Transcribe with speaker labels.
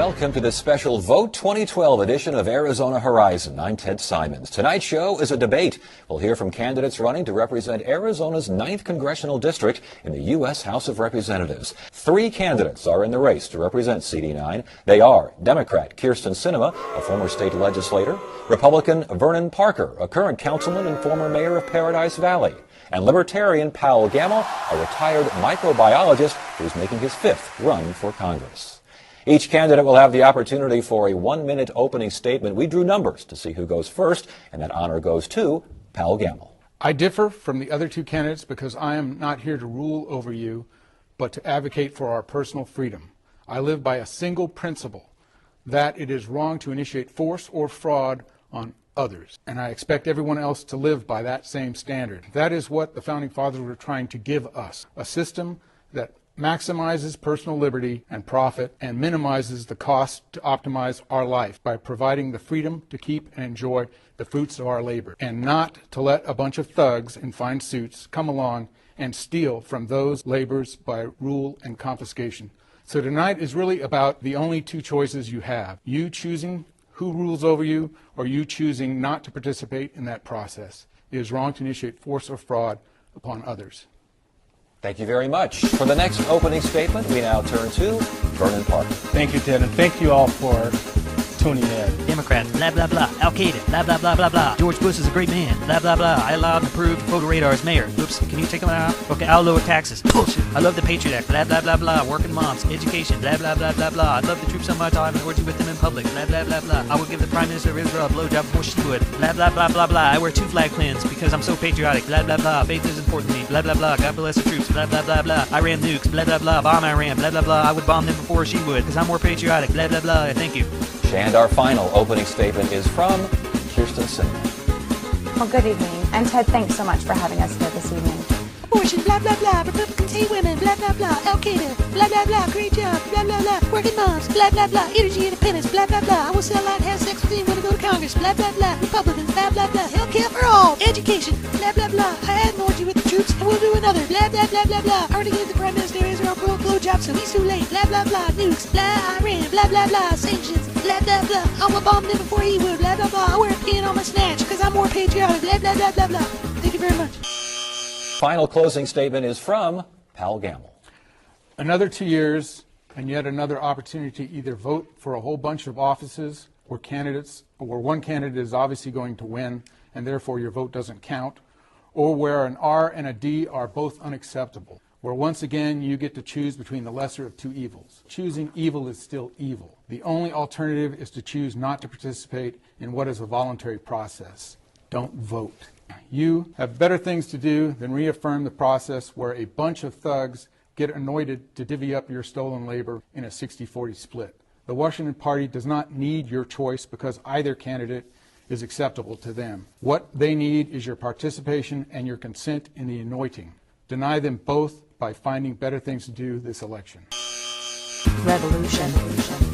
Speaker 1: Welcome to this special Vote 2012 edition of Arizona Horizon. I'm Ted Simons. Tonight's show is a debate. We'll hear from candidates running to represent Arizona's 9th Congressional District in the U.S. House of Representatives. 3 candidates are in the race to represent CD9. They are Democrat Kyrsten Sinema, a former state legislator, Republican Vernon Parker, a current councilman and former mayor of Paradise Valley, and Libertarian Powell Gamble, a retired microbiologist who's making his 5th run for Congress. Each candidate will have the opportunity for a 1-minute opening statement. We drew numbers to see who goes first, and that honor goes to Powell Gamble.
Speaker 2: I differ from the other 2 candidates because I am not here to rule over you, but to advocate for our personal freedom. I live by a single principle, that it is wrong to initiate force or fraud on others, and I expect everyone else to live by that same standard. That is what the Founding Fathers were trying to give us, a system that maximizes personal liberty and profit and minimizes the cost to optimize our life by providing the freedom to keep and enjoy the fruits of our labor, and not to let a bunch of thugs in fine suits come along and steal from those labors by rule and confiscation. So tonight is really about the only 2 choices you have: you choosing who rules over you, or you choosing not to participate in that process. It is wrong to initiate force or fraud upon others.
Speaker 1: Thank you very much. For the next opening statement, we now turn to Vernon Parker.
Speaker 3: Thank you, Ted, and thank you all for tuning in.
Speaker 4: Democrats, blah, blah, blah. Al-Qaeda, blah, blah, blah, blah, blah. George Bush is a great man, blah, blah, blah. I allowed and approved photo radar as mayor. Oops, can you take them out? Okay, I'll lower taxes. Bullshit. I love the Patriot Act, blah, blah, blah, blah. Working moms, education, blah, blah, blah, blah, blah. I love the troops so much, I have orgy with them in public, blah, blah, blah, blah. I would give the Prime Minister of Israel a blowjob before she would, blah, blah, blah, blah, blah. I wear 2 flag plans because I'm so patriotic, blah, blah, blah. Faith is important to me, blah, blah, blah. God bless the troops, blah, blah, blah, blah. I ran nukes, blah, blah, blah. Bomb Iran, blah, blah, blah. I would bomb them before she would because I'm more patriotic, blah, blah, blah. Thank you.
Speaker 1: And our final opening statement is from Kyrsten Sinema.
Speaker 5: Well, good evening. And Ted, thanks so much for having us here this evening.
Speaker 6: Abortion, blah, blah, blah. Republicans hate women, blah, blah, blah. Al-Qaeda, blah, blah, blah. Great job, blah, blah, blah. Working moms, blah, blah, blah. Energy independence, blah, blah, blah. I will sell out, have sex with you when I go to Congress, blah, blah, blah. Republicans, blah, blah, blah. Healthcare for all. Education, blah, blah, blah. I had an orgy with the troops, and we'll do another, blah, blah, blah, blah, blah. I already gave the Prime Minister of Israel a blowjob, so he's too late, blah, blah, blah. Nukes, blah, Iran, blah, blah, blah. Sanctions, blah, blah, blah. I will bomb them before he would, blah, blah, blah. I wear a pin on my snatch, because I'm more patriotic, blah, blah, blah, blah, blah. Thank you very much.
Speaker 1: Final closing statement is from Powell Gamble.
Speaker 2: Another 2 years and yet another opportunity to either vote for a whole bunch of offices where one candidate is obviously going to win and therefore your vote doesn't count, or where an R and a D are both unacceptable, where once again you get to choose between the lesser of 2 evils. Choosing evil is still evil. The only alternative is to choose not to participate in what is a voluntary process. Don't vote. You have better things to do than reaffirm the process where a bunch of thugs get anointed to divvy up your stolen labor in a 60-40 split. The Washington Party does not need your choice because either candidate is acceptable to them. What they need is your participation and your consent in the anointing. Deny them both by finding better things to do this election.
Speaker 5: Revolution.